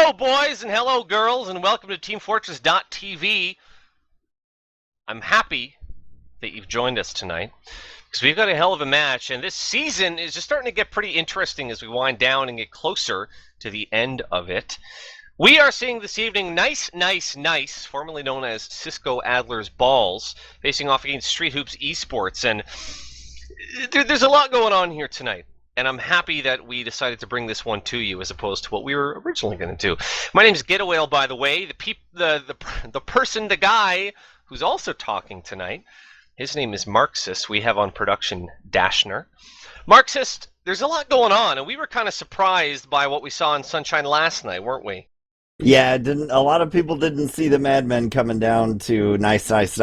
Hello, boys, and hello, girls, and welcome to teamfortress.tv. I'm happy that you've joined us tonight because we've got a hell of a match, and this season is just starting to get pretty interesting as we wind down and get closer to the end of it. We are seeing this evening Nice, formerly known as Cisco Adler's Balls, facing off against Street Hoops eSports, and there's a lot going on here tonight. And I'm happy that we decided to bring this one to you as opposed to what we were originally going to do. My name is Getawhale, by the way. The guy who's also talking tonight, his name is Marxist. We have on production Dashner. Marxist, there's a lot going on, and we were kind of surprised by what we saw in Sunshine last night, weren't we? Yeah, a lot of people didn't see the Mad Men coming down to nice as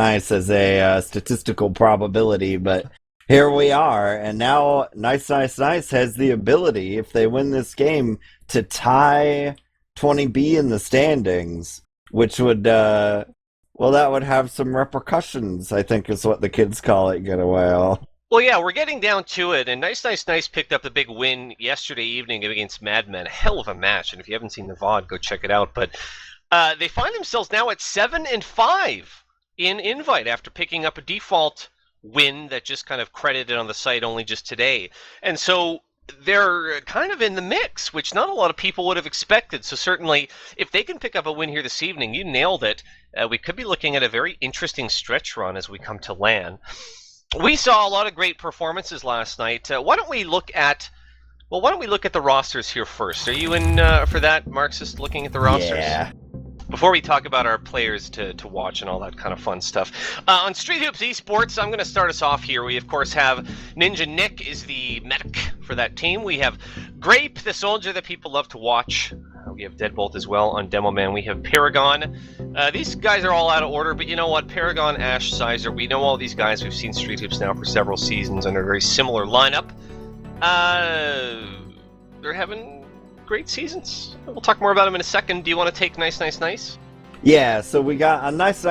a statistical probability, but here we are, and now Nice has the ability, if they win this game, to tie 20B in the standings, which would, that would have some repercussions, I think is what the kids call it, Getawhale. Well, yeah, we're getting down to it, and Nice picked up the big win yesterday evening against Mad Men. A hell of a match, and if you haven't seen the VOD, go check it out. But they find themselves now at 7-5 in Invite after picking up a default win that just kind of credited on the site only just today. And so they're kind of in the mix, which not a lot of people would have expected. So certainly, if they can pick up a win here this evening, you nailed it. We could be looking at a very interesting stretch run as we come to LAN. We saw a lot of great performances last night. Why don't we look at the rosters here first? Are you in for that, Marxist, looking at the rosters? Yeah. Before we talk about our players to watch and all that kind of fun stuff. On Street Hoops eSports, I'm going to start us off here. We, of course, have Ninja Nick is the medic for that team. We have Grape, the soldier that people love to watch. We have Deadbolt as well on Demo Man. We have Paragon. These guys are all out of order, but you know what? Paragon, Ash, Sizer, we know all these guys. We've seen Street Hoops now for several seasons under a very similar lineup. They're having great seasons. We'll talk more about them in a second. Do you want to take Nice? Yeah, so we got on Nice.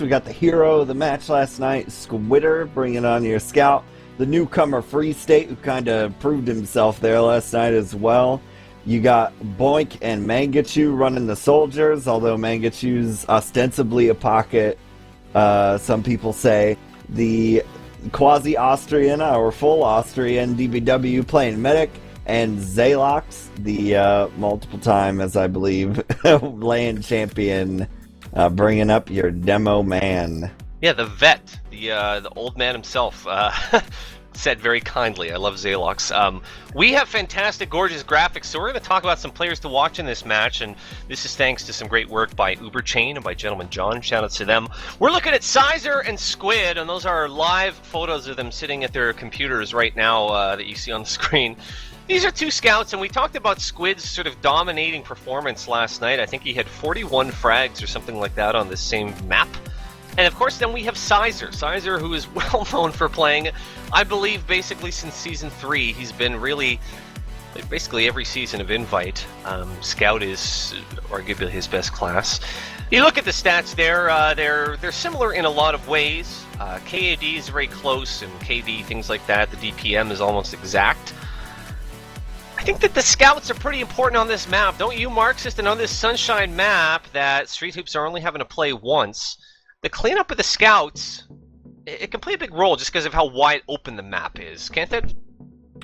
We got the hero of the match last night, Squitter, bringing on your scout. The newcomer Free State, who kind of proved himself there last night as well. You got Boink and Mangachu running the soldiers, although Mangachu's ostensibly a pocket, some people say. The quasi-Austrian or full Austrian DBW playing medic, and Zalox, the multiple time, as I believe, LAN champion, bringing up your Demo Man. Yeah, the vet, the old man himself, said very kindly. I love Zalox. We have fantastic, gorgeous graphics, so we're going to talk about some players to watch in this match, and this is thanks to some great work by Uberchain and by Gentleman John. Shout out to them. We're looking at Sizer and Squid, and those are live photos of them sitting at their computers right now that you see on the screen. These are two scouts, and we talked about Squid's sort of dominating performance last night. I think he had 41 frags or something like that on this same map. And of course, then we have Sizer, who is well known for playing, I believe, basically since Season 3. He's been really, basically every season of Invite. Scout is arguably his best class. You look at the stats there, they're similar in a lot of ways. KAD is very close, and KD, things like that. The DPM is almost exact. I think that the scouts are pretty important on this map, don't you, Marxist? And on this Sunshine map that Street Hoops are only having to play once, the cleanup of the scouts, it can play a big role just because of how wide open the map is, can't it?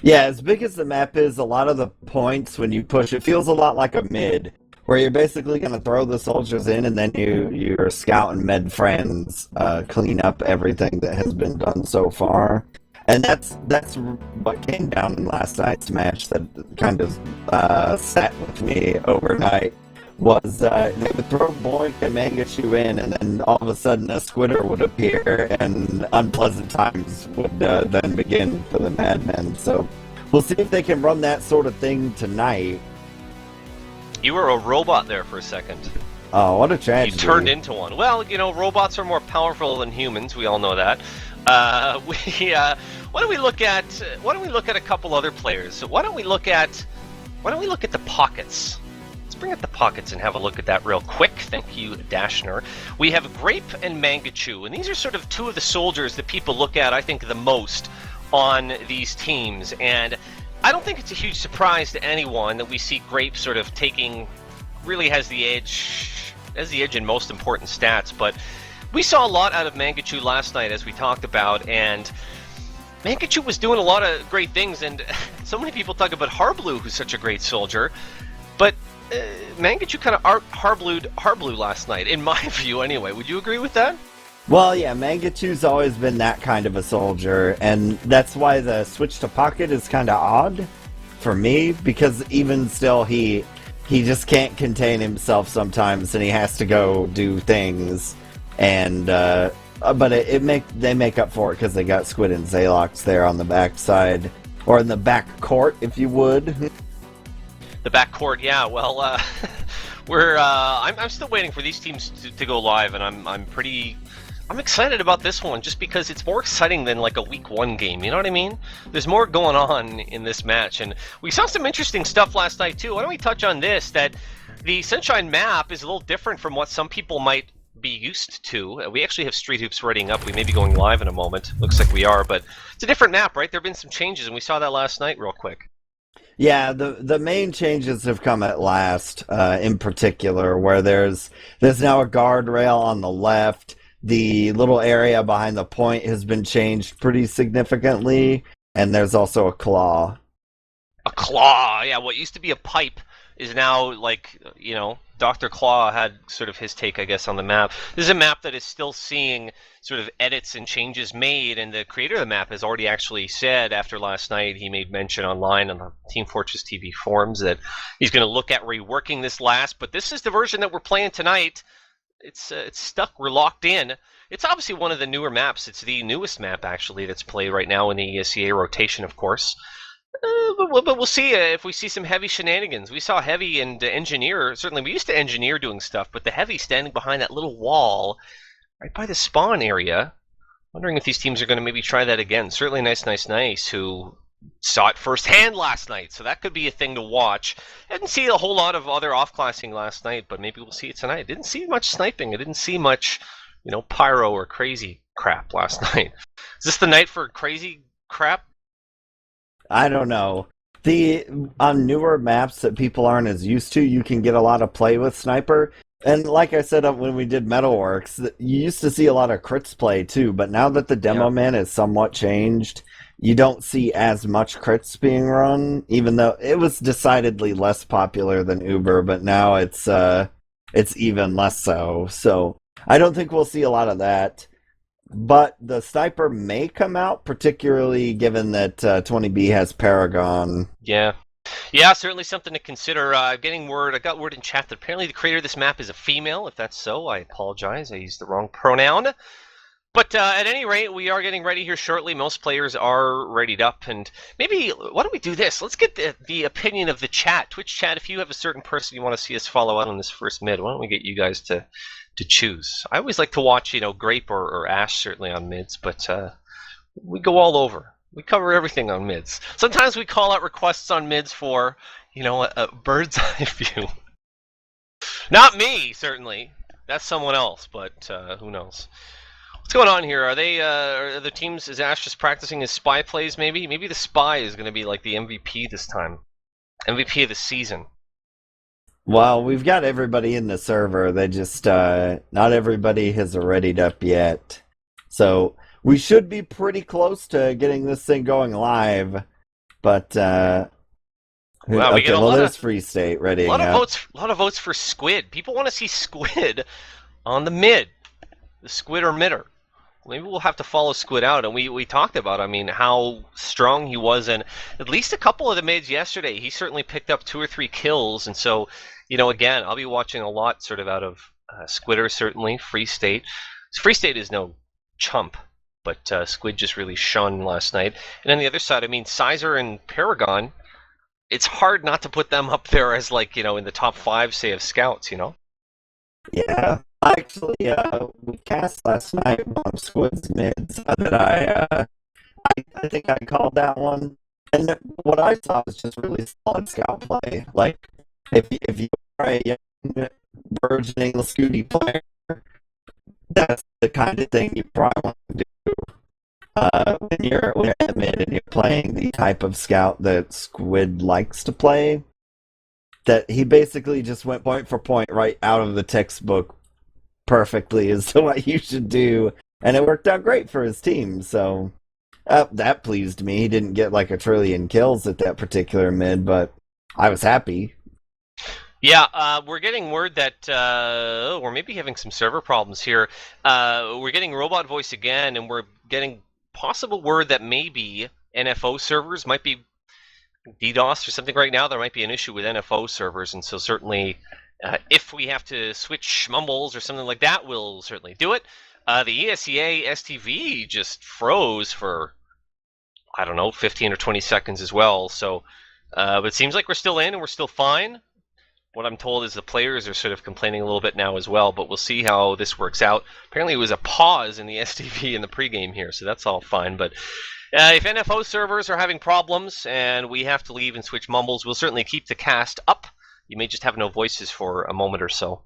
Yeah, as big as the map is, a lot of the points when you push, it feels a lot like a mid, where you're basically going to throw the soldiers in and then your scout and med friends clean up everything that has been done so far. And that's what came down in last night's match that kind of sat with me overnight, was they would throw Boink and Mangachu in, and then all of a sudden a Squitter would appear, and unpleasant times would then begin for the Mad Men. So we'll see if they can run that sort of thing tonight. You were a robot there for a second. Oh, what a tragedy. You turned into one. Well, you know, robots are more powerful than humans. We all know that. Why don't we look at a couple other players? So why don't we look at the pockets? Let's bring up the pockets and have a look at that real quick. Thank you, Dashner. We have Grape and Mangachu, and these are sort of two of the soldiers that people look at, I think, the most on these teams. And I don't think it's a huge surprise to anyone that we see Grape sort of taking really has the edge. In most important stats, but we saw a lot out of Mangachu last night, as we talked about, and Mangachu was doing a lot of great things, and so many people talk about Harblu, who's such a great soldier, but Mangachu kind of Harblu'd Harblu last night, in my view anyway. Would you agree with that? Well, yeah, Mangachu's always been that kind of a soldier, and that's why the switch to pocket is kind of odd for me, because even still he just can't contain himself sometimes, and he has to go do things, and but they make up for it because they got Squid and Zalox there on the backside, or in the back court, if you would. The back court, yeah. Well, I'm still waiting for these teams to go live, and I'm excited about this one just because it's more exciting than like a week 1 game. You know what I mean? There's more going on in this match, and we saw some interesting stuff last night too. Why don't we touch on this? That the Sunshine map is a little different from what some people might be used to. We actually have Street Hoops readying up. We may be going live in a moment. Looks like we are, but it's a different map, right? There have been some changes, and we saw that last night real quick. Yeah, the main changes have come at last, in particular, where there's now a guardrail on the left. The little area behind the point has been changed pretty significantly, and there's also a claw. A claw, yeah. What used to be a pipe is now, like, Dr. Claw had sort of his take, I guess, on the map. This is a map that is still seeing sort of edits and changes made, and the creator of the map has already actually said after last night, he made mention online on the teamfortress.tv forums that he's going to look at reworking this last, but this is the version that we're playing tonight. It's stuck. We're locked in. It's obviously one of the newer maps. It's the newest map, actually, that's played right now in the ESEA rotation, of course. But we'll see if we see some heavy shenanigans. We saw Heavy and Engineer. Certainly, we used to Engineer doing stuff, but the Heavy standing behind that little wall right by the spawn area. Wondering if these teams are going to maybe try that again. Certainly Nice, who saw it firsthand last night, so that could be a thing to watch. I didn't see a whole lot of other off-classing last night, but maybe we'll see it tonight. I didn't see much sniping. I didn't see much, pyro or crazy crap last night. Is this the night for crazy crap? I don't know. On newer maps that people aren't as used to, you can get a lot of play with Sniper. And like I said when we did Metalworks, you used to see a lot of crits play too, but now that the demo man is somewhat changed, you don't see as much crits being run, even though it was decidedly less popular than Uber, but now it's even less so. So I don't think we'll see a lot of that. But the Sniper may come out, particularly given that 20B has Paragon. Yeah, certainly something to consider. I got word in chat that apparently the creator of this map is a female. If that's so, I apologize. I used the wrong pronoun. But at any rate, we are getting ready here shortly. Most players are readied up, and maybe, why don't we do this? Let's get the opinion of the chat. Twitch chat, if you have a certain person you want to see us follow out on this first mid, why don't we get you guys to choose? I always like to watch, Grape or Ash, certainly on mids, but we go all over. We cover everything on mids. Sometimes we call out requests on mids for, a bird's eye view. Not me, certainly. That's someone else, but who knows? What's going on here? Are the teams, is Ash just practicing his spy plays maybe? Maybe the spy is going to be like the MVP this time. MVP of the season. Well, we've got everybody in the server. They just, not everybody has readied up yet. So we should be pretty close to getting this thing going live. But, there's Free State readying up. A lot of votes for Squid. People want to see Squid on the mid. The Squid or midder. Maybe we'll have to follow Squid out, and we talked about, how strong he was, and at least a couple of the mids yesterday, he certainly picked up 2 or 3 kills, and so, again, I'll be watching a lot sort of out of Squidder, certainly, Free State. Free State is no chump, but Squid just really shone last night. And on the other side, Sizer and Paragon, it's hard not to put them up there as, in the top 5, say, of scouts, Yeah. Actually, we cast last night one of Squid's mids that I think I called that one. And what I saw was just really solid scout play. Like, if you are a young, burgeoning Scooty player, that's the kind of thing you probably want to do when you're at mid and you're playing the type of scout that Squid likes to play. that he basically just went point for point right out of the textbook perfectly as to what you should do, and it worked out great for his team. So that pleased me. He didn't get like a trillion kills at that particular mid, but I was happy. Yeah, we're getting word that we're maybe having some server problems here. We're getting robot voice again, and we're getting possible word that maybe NFO servers might be DDoS or something right now. There might be an issue with NFO servers, and so certainly if we have to switch mumbles or something like that, we'll certainly do it. The ESEA STV just froze for, I don't know, 15 or 20 seconds as well. So but it seems like we're still in and we're still fine. What I'm told is the players are sort of complaining a little bit now as well, but we'll see how this works out. Apparently it was a pause in the STV in the pregame here, so that's all fine. But if NFO servers are having problems and we have to leave and switch mumbles, we'll certainly keep the cast up. You may just have no voices for a moment or so.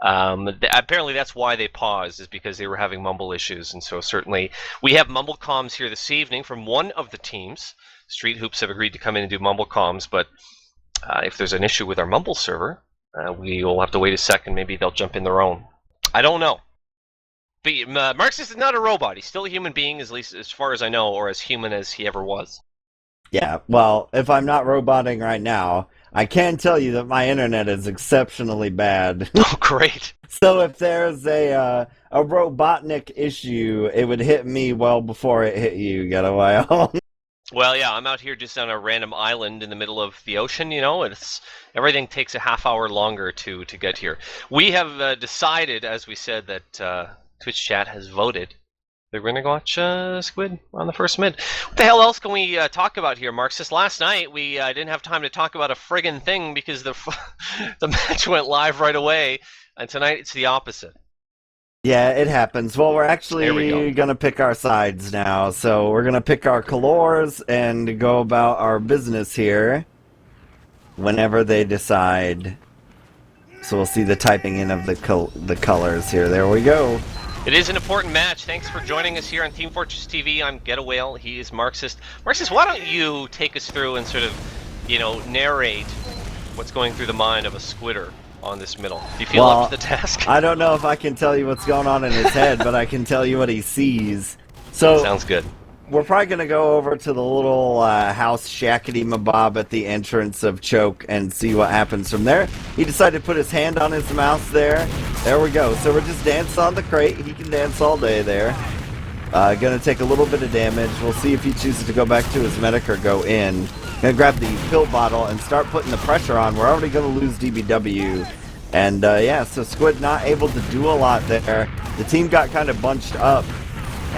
Apparently that's why they paused, is because they were having mumble issues. And so certainly we have mumble comms here this evening from one of the teams. Street Hoops have agreed to come in and do mumble comms, but if there's an issue with our mumble server, we will have to wait a second. Maybe they'll jump in their own. I don't know. But Marxist is not a robot. He's still a human being, at least as far as I know, or as human as he ever was. Yeah, well, if I'm not roboting right now, I can tell you that my internet is exceptionally bad. Oh, great. So if there's a Robotnik issue, it would hit me well before it hit you, Getawhale. Well, yeah, I'm out here just on a random island in the middle of the ocean, you know, and everything takes a half hour longer to get here. We have decided, as we said, that Twitch chat has voted. They're going to watch Squid on the first mid. What the hell else can we talk about here, Marxist? Last night, we didn't have time to talk about a friggin' thing because the match went live right away, and tonight it's the opposite. Yeah, it happens. Well, we're actually going to pick our sides now. So we're going to pick our colors and go about our business here whenever they decide. So we'll see the typing in of the colors here. There we go. It is an important match. Thanks for joining us here on Team Fortress TV. I'm Getawhale. He is Marxist. Marxist, why don't you take us through and sort of, you know, narrate what's going through the mind of a squidder on this middle? Do you feel up to the task? I don't know if I can tell you what's going on in his head, but I can tell you what he sees. So sounds good. We're probably going to go over to the little house shackety mabob at the entrance of Choke and see what happens from there. He decided to put his hand on his mouse there. There we go. So we're just dancing on the crate. He can dance all day there. Going to take a little bit of damage. We'll see if he chooses to go back to his medic or go in. Going to grab the pill bottle and start putting the pressure on. We're already going to lose DBW. And yeah, so Squid not able to do a lot there. The team got kind of bunched up.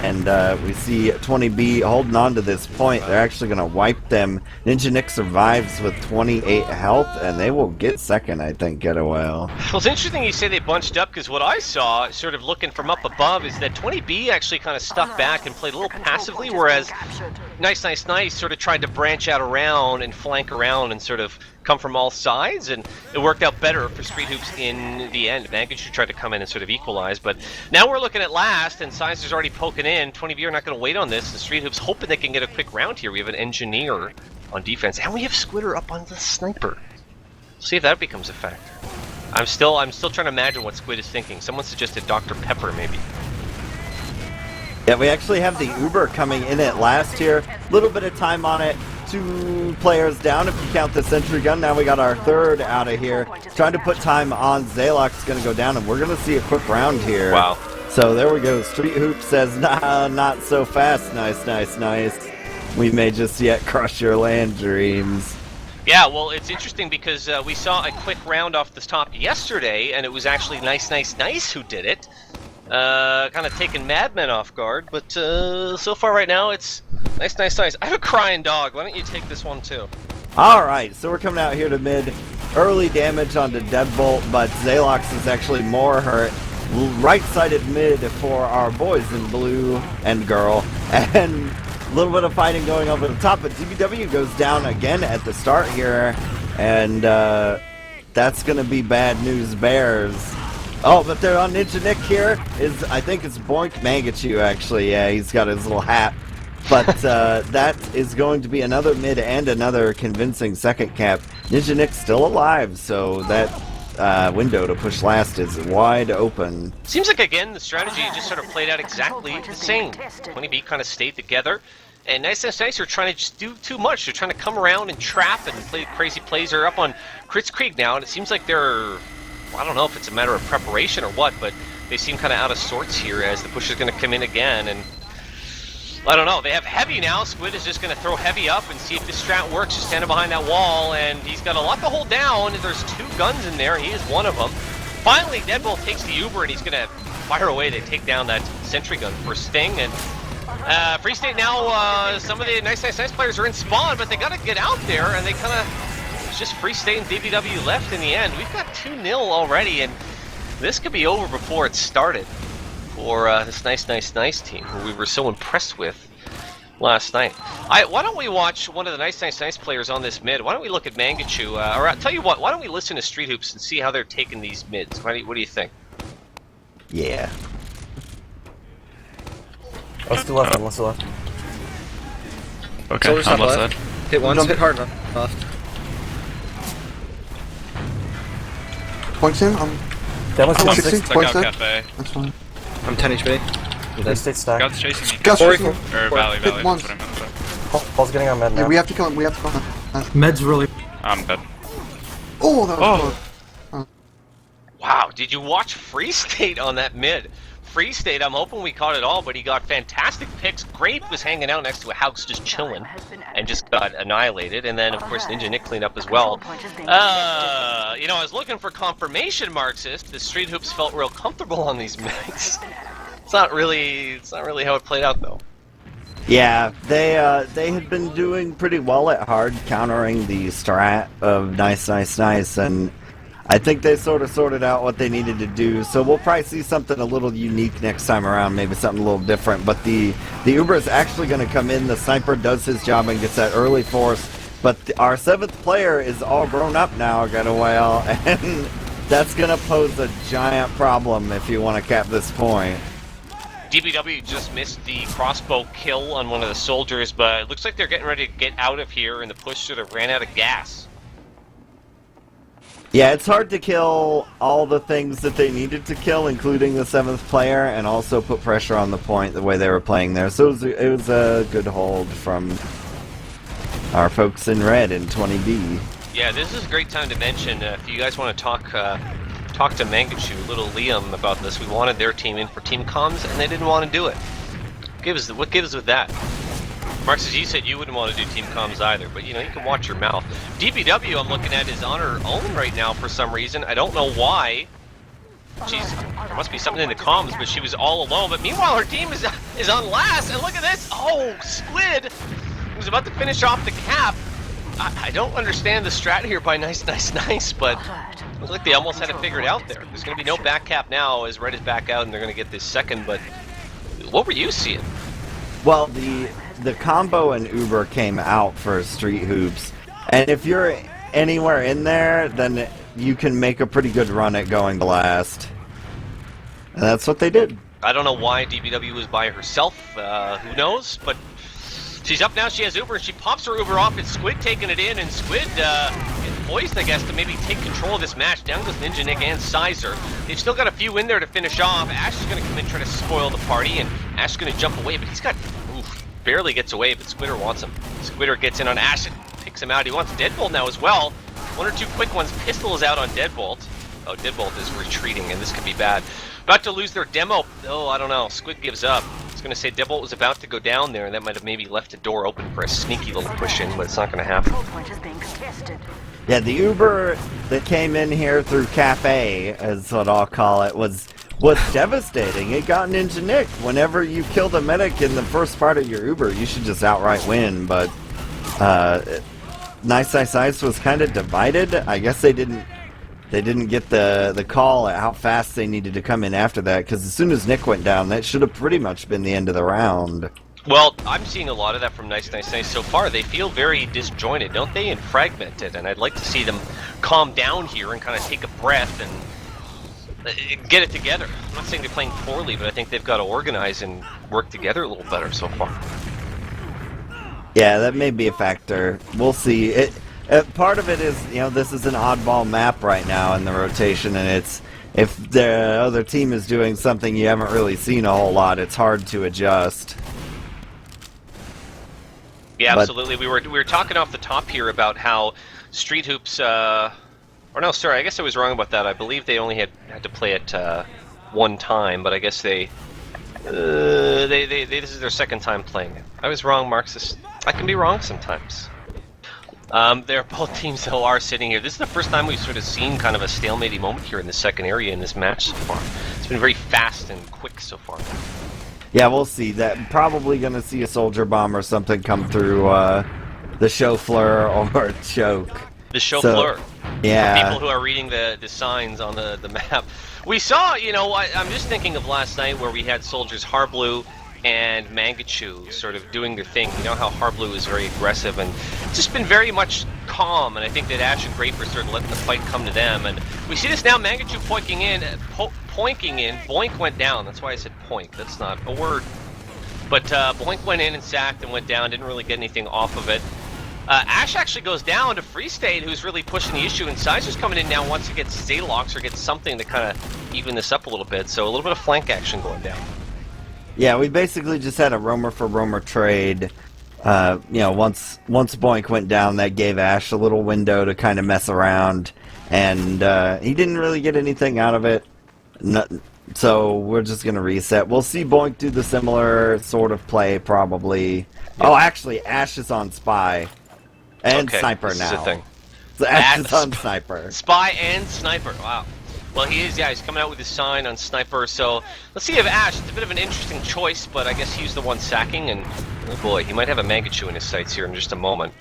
And we see 20B holding on to this point. They're actually going to wipe them. Ninja Nick survives with 28 health, and they will get second, I think, Getawhale. Well, it's interesting you say they bunched up, because what I saw, sort of looking from up above, is that 20B actually kind of stuck back and played a little passively, whereas Nice sort of tried to branch out around and flank around and sort of come from all sides, and it worked out better for Street Hoops in the end. Magnitude tried to come in and sort of equalize, but now we're looking at last, and Sizer's already poking in. 20B are not going to wait on this, and Street Hoops hoping they can get a quick round here. We have an engineer on defense, and we have Squidder up on the sniper. See if that becomes a factor. I'm still trying to imagine what Squid is thinking. Someone suggested Dr. Pepper, maybe. Yeah, we actually have the Uber coming in at last here. A little bit of time on it. 2 players down if you count the sentry gun. Now we got our third out of here. Trying to put time on. Zaylock's going to go down, and we're going to see a quick round here. Wow. So there we go. Street Hoop says, nah, not so fast. Nice. We may just yet crush your land dreams. Yeah, well, it's interesting because we saw a quick round off the top yesterday, and it was actually Nice who did it. Kind of taking Madmen off guard, but so far right now it's Nice. I have a crying dog. Why don't you take this one too? Alright, so we're coming out here to mid. Early damage onto Deadbolt, but Zalox is actually more hurt. Right-sided mid for our boys in blue and girl. And a little bit of fighting going over the top, but DBW goes down again at the start here. And that's going to be bad news, Bears. Oh, but they're on Ninja Nick here. I think it's Boink Mangachu, actually. Yeah, he's got his little hat. But that is going to be another mid and another convincing second cap. Ninja Nick's still alive, so that window to push last is wide open. Seems like, again, the strategy just sort of played out exactly the same. 20B kind of stayed together, and Nice are trying to just do too much. They're trying to come around and trap and play crazy plays. They're up on Crits Creek now, and it seems like they're, I don't know if it's a matter of preparation or what, but they seem kind of out of sorts here as the push is going to come in again, and I don't know. They have Heavy now. Squid is just going to throw Heavy up and see if this strat works. Just standing behind that wall, and he's got a lot to hold down. There's 2 guns in there. He is one of them. Finally, Deadbolt takes the Uber, and he's going to fire away. They take down that sentry gun for Sting, and Free State now, some of the Nice players are in spawn, but they got to get out there, and they kind of, it's just Free State and DBW left in the end. We've got 2-0 already, and this could be over before it started for this Nice team, who we were so impressed with last night. Why don't we watch one of the Nice players on this mid? Why don't we look at Mangachu? Or I'll tell you what, why don't we listen to Street Hoops and see how they're taking these mids? What do you think? Yeah. Let's do left. Let's do left. Okay, I'm left side. Hit once, hit hard left. Points in. That was I'm 160. 60. Check Points out in. Cafe. That's fine. I'm 10 HP. Free State stack. God's chasing me. Gus, Corey. chasing him. Or Valley, Hit that's once. what I meant. Sorry. Paul's getting on med now. Yeah, we have to kill him. We have to kill him. Med's really. I'm dead. Oh, that was close. Wow, did you watch Free State on that mid? Free State, I'm hoping we caught it all, but he got fantastic picks. Grape was hanging out next to a house just chilling and just got annihilated. And then, of course, Ninja Nick cleaned up as well. You know, I was looking for confirmation, Marxist. The Street Hoops felt real comfortable on these mids. It's not really how it played out, though. Yeah, they had been doing pretty well at hard, countering the strat of Nice, and I think they sort of sorted out what they needed to do. So we'll probably see something a little unique next time around, maybe something a little different. But the Uber is actually going to come in. The sniper does his job and gets that early force. But our 7th player is all grown up now, Getawhale, and that's going to pose a giant problem if you want to cap this point. DBW just missed the crossbow kill on one of the soldiers, but it looks like they're getting ready to get out of here, and the push sort of ran out of gas. Yeah, it's hard to kill all the things that they needed to kill, including the 7th player, and also put pressure on the point the way they were playing there. So it was a good hold from our folks in red in 20B. Yeah, this is a great time to mention, if you guys want to talk to Mangachu, little Liam, about this. We wanted their team in for team comms, and they didn't want to do it. What gives with that? Marx, as you said, you wouldn't want to do team comms either, but you know, you can watch your mouth. DBW, I'm looking at, is on her own right now for some reason. I don't know why. There must be something in the comms, but she was all alone. But meanwhile, her team is on last, and look at this. Oh, Squid was about to finish off the cap. I don't understand the strat here by Nice, but it looks like they almost had it figured out there. There's going to be no back cap now as Red is back out, and they're going to get this second, but what were you seeing? Well, the combo and Uber came out for Street Hoops, and if you're anywhere in there, then you can make a pretty good run at going last. And that's what they did. I don't know why DBW was by herself, who knows, but she's up now, she has Uber, and she pops her Uber off, and Squid taking it in, and Squid is poised, I guess, to maybe take control of this match. Down goes Ninja Nick and Sizer. They've still got a few in there to finish off. Ash is going to come in and try to spoil the party, and Ash is going to jump away, but he's got, barely gets away, but Squidder wants him. Squidder gets in on Ash and picks him out. He wants Deadbolt now as well. 1 or 2 quick ones. Pistol is out on Deadbolt. Oh, Deadbolt is retreating, and this could be bad. About to lose their demo. Oh, I don't know. Squid gives up. I was going to say Deadbolt was about to go down there, and that might have maybe left a door open for a sneaky little push in, but it's not going to happen. Yeah, the Uber that came in here through Cafe, as what I'll call it, was devastating. It got Ninja Nick. Whenever you killed a medic in the first part of your Uber, you should just outright win, but Nice was kind of divided. I guess they didn't get the call at how fast they needed to come in after that, because as soon as Nick went down, that should have pretty much been the end of the round. Well, I'm seeing a lot of that from Nice so far. They feel very disjointed, don't they, and fragmented, and I'd like to see them calm down here and kind of take a breath and get it together. I'm not saying they're playing poorly, but I think they've got to organize and work together a little better so far. Yeah, that may be a factor. We'll see. Part of it is, this is an oddball map right now in the rotation, and if the other team is doing something you haven't really seen a whole lot, it's hard to adjust. Yeah, absolutely. We were talking off the top here about how Street Hoops, or no, sorry, I guess I was wrong about that. I believe they only had to play it one time, but I guess they this is their second time playing it. I was wrong, Marxist. I can be wrong sometimes. They're both teams though are sitting here. This is the first time we've sort of seen kind of a stalematy moment here in the second area in this match so far. It's been very fast and quick so far. Yeah, we'll see. That probably going to see a soldier bomb or something come through the chauffeur or choke. The chauffeur. Yeah. For people who are reading the signs on the map. We saw, I'm just thinking of last night where we had soldiers Harblue and Mangachu sort of doing their thing. You know how Harblue is very aggressive and it's just been very much calm, and I think that Ash and Grape are sort of letting the fight come to them. And we see this now, Mangachu pointing in, Boink went down. That's why I said poink. That's not a word. But Boink went in and sacked and went down, didn't really get anything off of it. Ash actually goes down to Free State, who's really pushing the issue, and Sizer's coming in now wants to get Zalox or get something to kind of even this up a little bit. So a little bit of flank action going down. Yeah, we basically just had a roamer for roamer trade. Once Boink went down, that gave Ash a little window to kind of mess around, and he didn't really get anything out of it. So we're just going to reset. We'll see Boink do the similar sort of play, probably. Yeah. Oh, actually, Ash is on Spy. And Sniper this now. Is a thing. So Ash is on Sniper. Spy and Sniper, wow. Well, he's coming out with his sign on Sniper, so let's see if Ash, it's a bit of an interesting choice, but I guess he's the one sacking, and oh boy, he might have a Mangachu in his sights here in just a moment.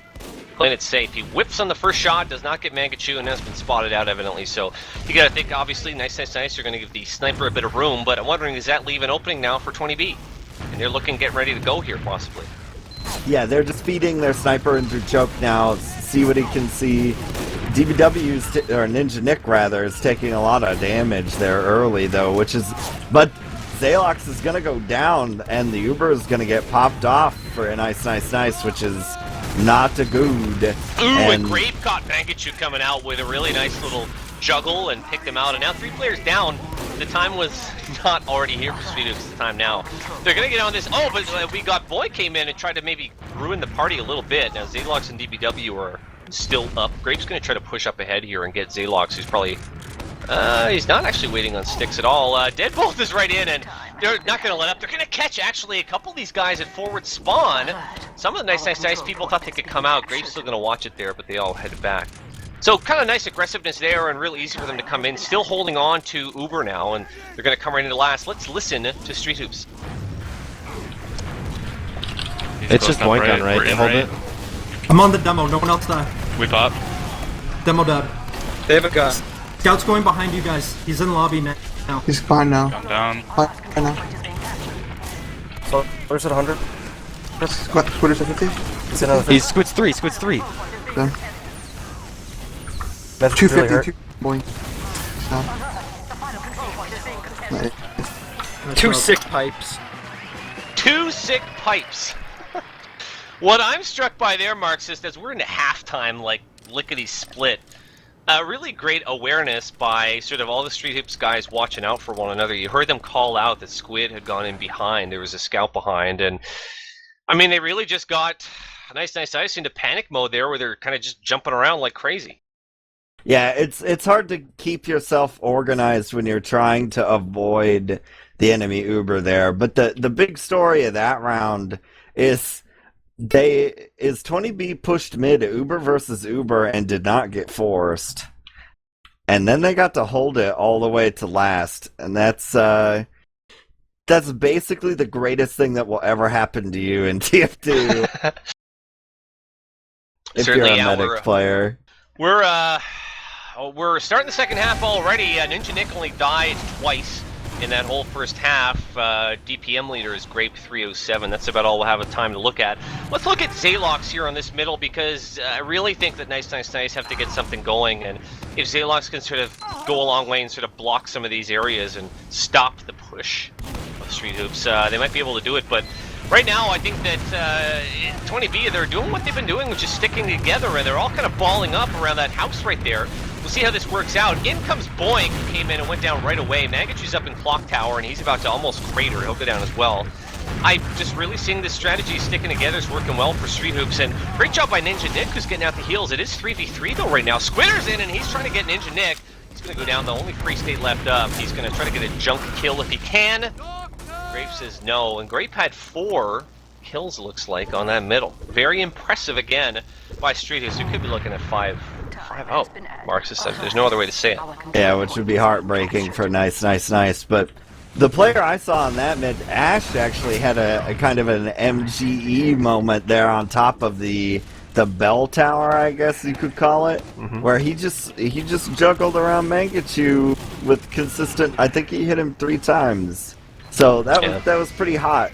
Playing it safe. He whips on the first shot, does not get Mangachu, and has been spotted out evidently, so you gotta think, obviously, nice, you're gonna give the Sniper a bit of room, but I'm wondering, does that leave an opening now for 20B? And they're looking, get ready to go here, possibly. Yeah, they're just feeding their Sniper into choke now, see what he can see. DBW's, or Ninja Nick rather, is taking a lot of damage there early though, but Zalox is gonna go down and the Uber is gonna get popped off for a nice, which is not a good. Ooh, and Grape caught Mangachu coming out with a really nice little juggle and picked him out, and now 3 players down. The time was not already here for Street Hoops. The time now. They're gonna get on this. Oh, but we got Boy came in and tried to maybe ruin the party a little bit. Now Zalox and DBW are still up. Grape's gonna try to push up ahead here and get Zalox, who's probably he's not actually waiting on sticks at all. Deadbolt is right in, and they're not gonna let up. They're gonna catch actually a couple of these guys at forward spawn. Some of the nice people thought they could come out. Grape's still gonna watch it there, but they all headed back. So kind of nice aggressiveness there, and real easy for them to come in. Still holding on to Uber now, and they're going to come right into last. Let's listen to Street Hoops. It's just Boink on right. Hold it. I'm on the demo. No one else die. We pop. Demo dead. They have a gun. Scout's going behind you guys. He's in lobby now. He's fine now. I'm down. Fine now. So, where's it 100? Squidder's at 50. He's another 50. He's squids 3. Done. That's 250, really 2 sick pipes. 2 sick pipes. What I'm struck by there, Marxist, as we're into halftime, like lickety split. Really great awareness by sort of all the Street Hoops guys watching out for one another. You heard them call out that Squid had gone in behind. There was a scout behind, and I mean, they really just got nice ice into panic mode there, where they're kind of just jumping around like crazy. Yeah, it's hard to keep yourself organized when you're trying to avoid the enemy Uber there. But the big story of that round is 20B pushed mid Uber versus Uber and did not get forced. And then they got to hold it all the way to last. And that's basically the greatest thing that will ever happen to you in TF2. If Certainly, you're a medic player. We're starting the second half already. Ninja Nick only died twice in that whole first half. DPM leader is Grape 307. That's about all we'll have time to look at. Let's look at Zalox here on this middle, because I really think that Nice have to get something going. And if Zalox can sort of go a long way and sort of block some of these areas and stop the push of Street Hoops, they might be able to do it. But Right now, I think that 20B, they're doing what they've been doing, which is sticking together, and they're all kind of balling up around that house right there. We'll see how this works out. In comes Boink, who came in and went down right away. Magachu's up in Clock Tower, and he's about to almost crater. He'll go down as well. I'm just really seeing this strategy sticking together is working well for Street Hoops, and great job by Ninja Nick, who's getting out the heels. It is 3v3 though right now. Squitter's in, and he's trying to get Ninja Nick. He's going to go down, the only free state left up. He's going to try to get a junk kill if he can. Grape says no, and Grape had 4 kills, looks like, on that middle. Very impressive again by Street Hoops. We could be looking at 5-0. Marxist, there's no other way to say it. Yeah, which would be heartbreaking for nice. But the player I saw on that mid, Ash, actually had a kind of an MGE moment there on top of the bell tower, I guess you could call it, where he just juggled around Mangachu with consistent. I think he hit him 3 times, so that was pretty hot.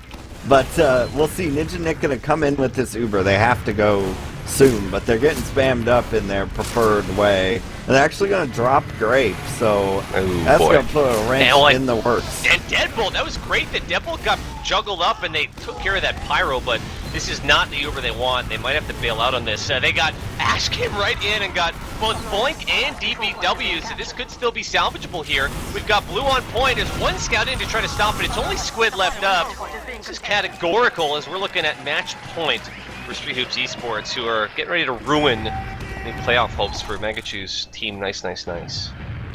But we'll see. Ninja Nick gonna come in with this Uber. They have to go soon, but they're getting spammed up in their preferred way. And they're actually going to drop Grape, so that's going to put a wrench in the works. And Deadbolt, that was great that Deadbolt got juggled up and they took care of that Pyro, but this is not the Uber they want. They might have to bail out on this. They got Ash came right in and got both Boink and DBW, so this could still be salvageable here. We've got Blue on point. There's one scout in to try to stop it. It's only Squid left up. This is categorical as we're looking at match point for Street Hoops eSports, who are getting ready to ruin the playoff hopes for Magachu's team. Nice.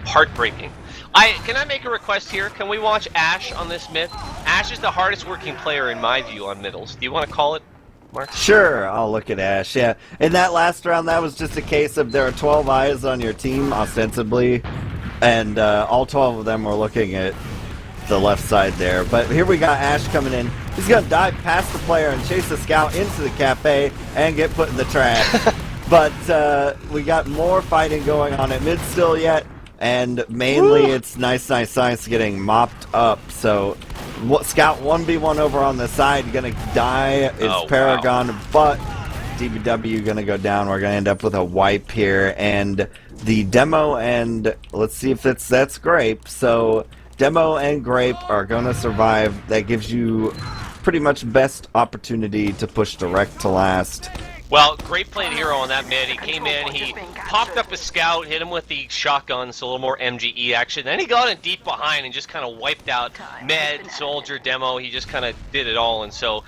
Heartbreaking. Can I make a request here? Can we watch Ash on this mid? Ash is the hardest working player in my view on middles. Do you want to call it, Mark? Sure, I'll look at Ash, yeah. In that last round, that was just a case of there are 12 eyes on your team, ostensibly, and all 12 of them were looking at the left side there. But here we got Ash coming in. He's going to dive past the player and chase the scout into the cafe and get put in the trash. But we got more fighting going on at mid still yet, and mainly it's nice getting mopped up. So scout 1v1 over on the side, going to die is Paragon, wow. But DBW going to go down. We're going to end up with a wipe here, and the Demo and let's see if that's Grape. So Demo and Grape are going to survive. That gives you pretty much best opportunity to push direct to last. Well, Grape played hero on that mid. He came in, he popped up a scout, hit him with the shotgun, so a little more MGE action. Then he got in deep behind and just kind of wiped out Med, Soldier, Demo. He just kind of did it all, and so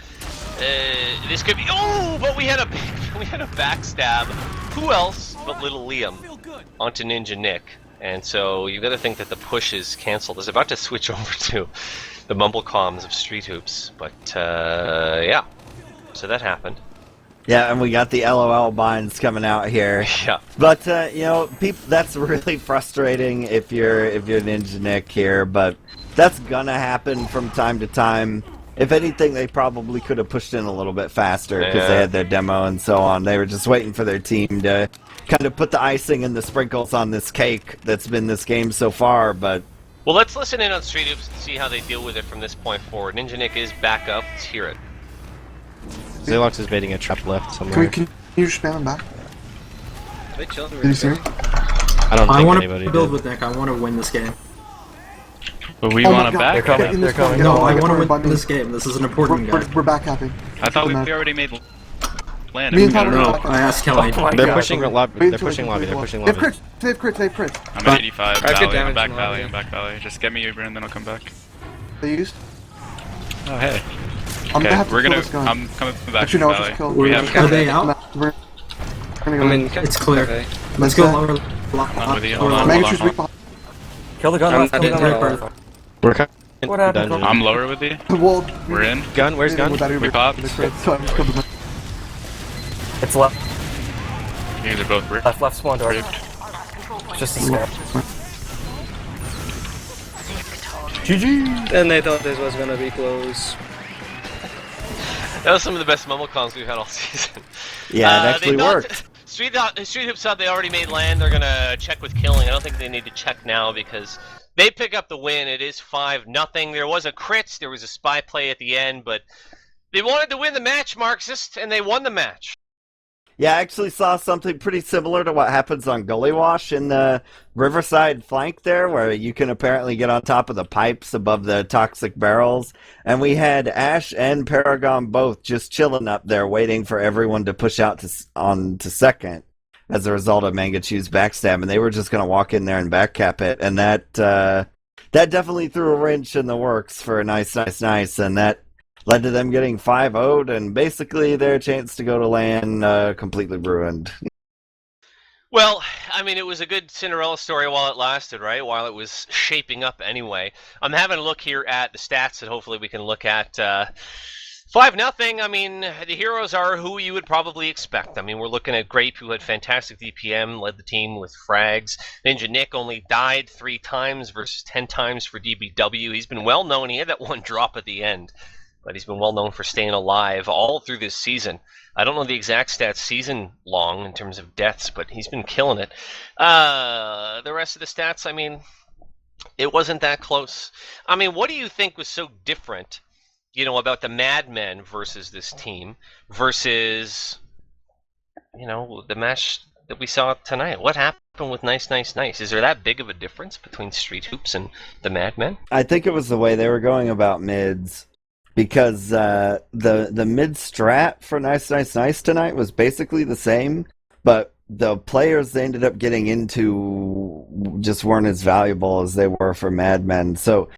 this could be. Oh, but we had a backstab. Who else but Little Liam onto Ninja Nick? And so you got to think that the push is canceled. It's about to switch over to the mumble comms of Street Hoops, but yeah, so that happened. Yeah, and we got the LOL binds coming out here. Yeah. But you know, that's really frustrating if you're Ninja Nick here. But that's gonna happen from time to time. If anything, they probably could have pushed in a little bit faster because they had their demo and so on. They were just waiting for their team to kind of put the icing and the sprinkles on this cake that's been this game so far. But well, let's listen in on Street Hoops and see how they deal with it from this point forward. Ninja Nick is back up. Let's hear it. Zalox is baiting a trap left somewhere. Can you spam him back? Did you see me? I don't think want anybody to build did. with Nick. I want to win this game. But we want him back? They're coming. They're coming. No, I want to win this game. This is an important game. We're back happy. I thought we already made land. Me and I don't know. I asked Kelly. They're pushing lobby. They're pushing lobby. They're pushing lobby. They have crits. I'm at 85 I have good valley. I'm damage back in valley. lobby. I'm back valley. Just get me Uber and then I'll come back. They used. Oh, hey. I'm gonna have to We're kill gonna. this guy. I'm coming back Actually, to no, valley. just kill. We have. Are they out? We're gonna go. I mean, It's clear. Okay. Let's go Let's lower. I'm with you. Hold on. Magachu's weak behind. Kill the gun I'm left. Kill the gun dead. left. We're coming. What happened? Dungeon. I'm lower with you. Well, We're in. Gun? Where's gun? We popped. So I just killed him. It's left. You guys are both ripped. Left spawn door. Just a snap. GG! And they thought this was gonna be close. That was some of the best mumble comms we've had all season. yeah, it actually they thought- worked. Street Hoops thought they already made land. They're gonna check with killing. I don't think they need to check now because they pick up the win. It is 5-0. There was a crit. There was a spy play at the end, but they wanted to win the match, Marxist, and they won the match. Yeah, I actually saw something pretty similar to what happens on Gully Wash in the Riverside flank there, where you can apparently get on top of the pipes above the toxic barrels. And we had Ash and Paragon both just chilling up there, waiting for everyone to push out on to second as a result of Mangachu's backstab. And they were just going to walk in there and backcap it. And that definitely threw a wrench in the works for a nice. And that led to them getting 5-0'd, and basically their chance to go to LAN completely ruined. Well, I mean, it was a good Cinderella story while it lasted, right? While it was shaping up anyway. I'm having a look here at the stats that hopefully we can look at. 5-0. I mean, the heroes are who you would probably expect. I mean, we're looking at Grape, who had fantastic DPM, led the team with frags. Ninja Nick only died 3 times versus 10 times for DBW. He's been well known. He had that one drop at the end, but he's been well known for staying alive all through this season. I don't know the exact stats season long in terms of deaths, but he's been killing it. The rest of the stats, I mean, it wasn't that close. I mean, what do you think was so different, about the Madmen versus this team versus, the match that we saw tonight? What happened with Nice? Is there that big of a difference between Street Hoops and the Madmen? I think it was the way they were going about mids. Because the mid strat for Nice tonight was basically the same, but the players they ended up getting into just weren't as valuable as they were for Madmen. So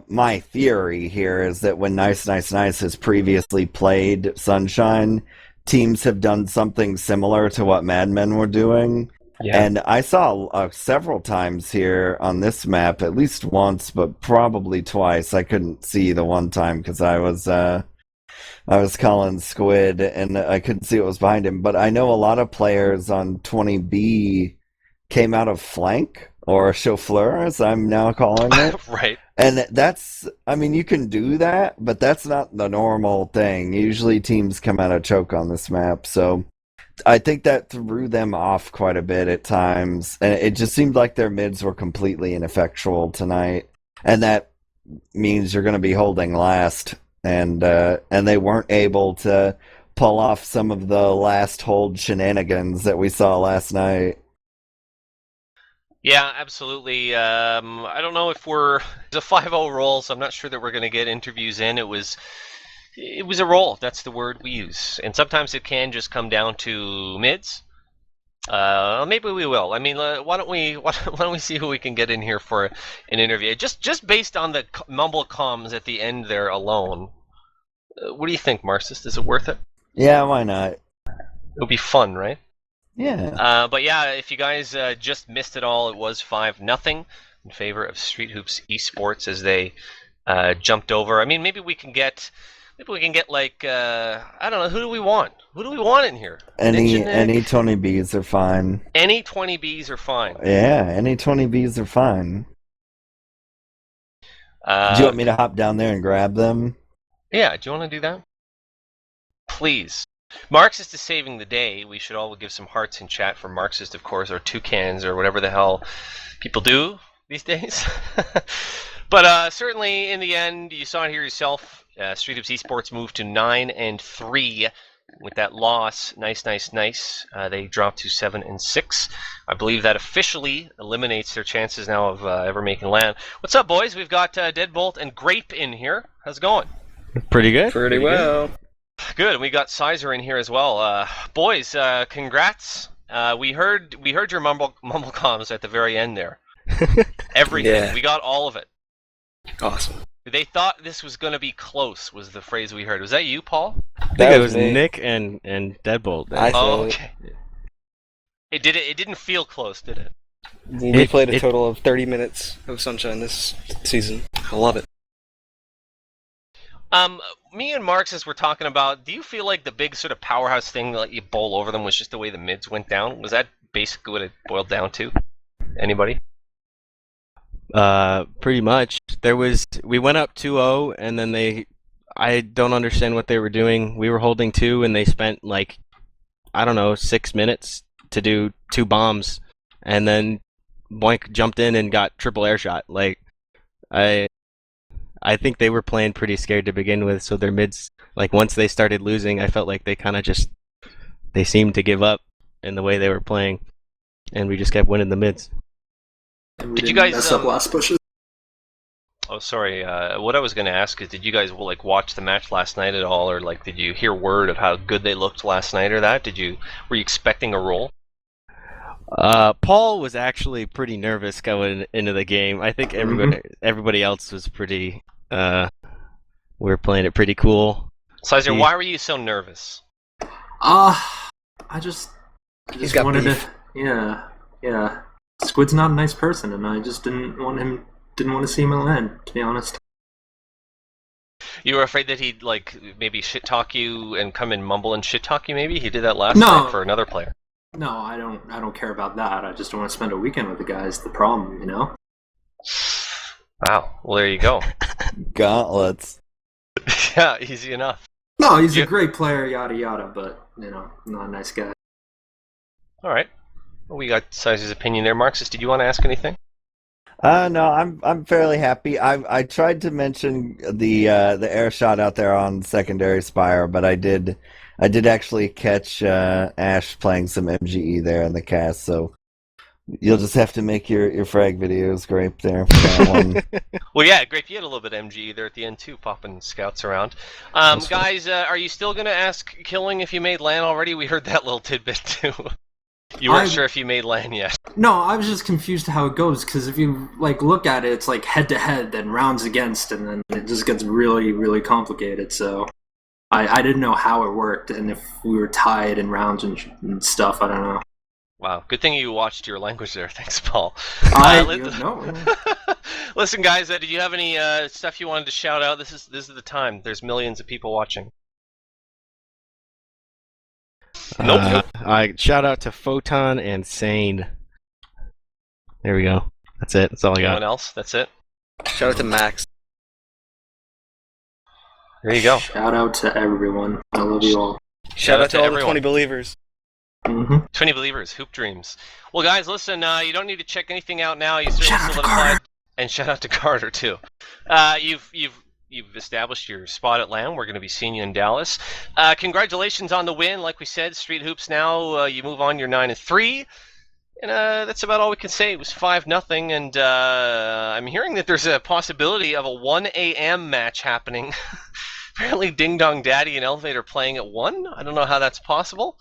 my theory here is that when Nice has previously played Sunshine, teams have done something similar to what Madmen were doing. Yeah. And I saw several times here on this map, at least once, but probably twice. I couldn't see the one time because I was calling Squid and I couldn't see what was behind him. But I know a lot of players on 20B came out of flank or chauffeur, as I'm now calling it. Right. And you can do that, but that's not the normal thing. Usually teams come out of choke on this map, so I think that threw them off quite a bit at times, and it just seemed like their mids were completely ineffectual tonight, and that means you're going to be holding last, and they weren't able to pull off some of the last hold shenanigans that we saw last night. Yeah, absolutely. I don't know if it's a 5-0 roll, so I'm not sure that we're going to get interviews in. It was a roll. That's the word we use. And sometimes it can just come down to mids. Maybe we will. I mean, why don't we see who we can get in here for an interview? Just based on the mumble comms at the end there alone. What do you think, Marxist? Is it worth it? Yeah, why not? It'll be fun, right? Yeah. But yeah, if you guys just missed it all, it was 5-0 in favor of Street Hoops eSports as they jumped over. I mean, maybe we can get like I don't know, who do we want? Who do we want in here? Any 20Bs are fine. Any 20Bs are fine. Yeah, any 20Bs are fine. Do you want me to hop down there and grab them? Yeah, do you want to do that? Please. Marxist is saving the day. We should all give some hearts in chat for Marxist, of course, or toucans, or whatever the hell people do these days. But certainly, in the end, you saw it here yourself. Street Hoops eSports moved to 9-3 with that loss. Nice. They dropped to 7-6. I believe that officially eliminates their chances now of ever making LAN. What's up, boys? We've got Deadbolt and Grape in here. How's it going? Pretty good. Pretty well. Good. We got Sizer in here as well. Boys, congrats. We heard your mumble comms at the very end there. Everything. Yeah. We got all of it. Awesome. They thought this was going to be close, was the phrase we heard. Was that you, Paul? I think it was Nick and Deadbolt. Okay. It didn't feel close, did it? We played a total of 30 minutes of Sunshine this season. I love it. Me and Marxist were talking about, do you feel like the big sort of powerhouse thing that let you bowl over them was just the way the mids went down? Was that basically what it boiled down to? Anybody? Pretty much. We went up 2-0, and then I don't understand what they were doing. We were holding 2, and they spent 6 minutes to do 2 bombs, and then Boink jumped in and got triple air shot. I think they were playing pretty scared to begin with, so their mids, once they started losing, I felt like they kind of just they seemed to give up in the way they were playing, and we just kept winning the mids. And we Did you didn't guys, mess up last pushes? Oh, sorry. What I was going to ask is, did you guys watch the match last night at all, or did you hear word of how good they looked last night, or that? Were you expecting a roll? Paul was actually pretty nervous going into the game. I think everybody else was pretty. We were playing it pretty cool. Sizer, why were you so nervous? I just got wanted beef. to. Yeah. Squid's not a nice person, and I just didn't want to see him in land, to be honest. You were afraid that he'd maybe shit talk you and come and mumble and shit talk you. Maybe he did that last No. night for another player. No, I don't care about that. I just don't want to spend a weekend with the guys. The problem, you know. Wow. Well, there you go. Gauntlets. Yeah, easy enough. No, he's a great player, yada yada, but not a nice guy. All right. Well, we got Sizer's opinion there. Marxist, did you want to ask anything? No, I'm fairly happy. I tried to mention the air shot out there on secondary spire, but I did actually catch Ash playing some MGE there in the cast, so you'll just have to make your frag videos, Grape, there for that one. Well, yeah, Grape, you had a little bit of MGE there at the end too, popping scouts around. Guys, are you still going to ask Killing if you made LAN already? We heard that little tidbit too. You weren't sure if you made LAN yet. No, I was just confused how it goes, because if you look at it, it's head to head, then rounds against, and then it just gets really, really complicated. So I didn't know how it worked, and if we were tied in rounds and stuff, I don't know. Wow, good thing you watched your language there. Thanks, Paul. No. Listen, guys, did you have any stuff you wanted to shout out? This is the time. There's millions of people watching. Nope. I shout out to Photon and Sane. There we go. That's it. That's all I got. Anyone else? That's it. Shout out to Max. There you go. Shout out to everyone. I love you all. Shout out to all the everyone. 20 believers. 20 believers, Hoop Dreams. Well, guys, listen. You don't need to check anything out now. You certainly Shout out to solidified. Carter. And shout out to Carter too. You've established your spot at LAN. We're going to be seeing you in Dallas. Congratulations on the win. Like we said, Street Hoops now, you move on, you're 9-3. And that's about all we can say. It was 5-0, and I'm hearing that there's a possibility of a 1 a.m. match happening. Apparently Ding Dong Daddy and Elevator playing at 1. I don't know how that's possible.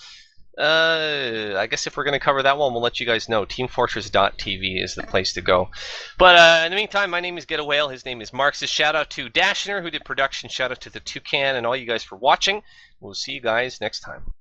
I guess if we're going to cover that one, we'll let you guys know. teamfortress.tv is the place to go. But in the meantime, my name is Getawhale. His name is Marxist. Shout out to Dashner, who did production. Shout out to the Toucan and all you guys for watching. We'll see you guys next time.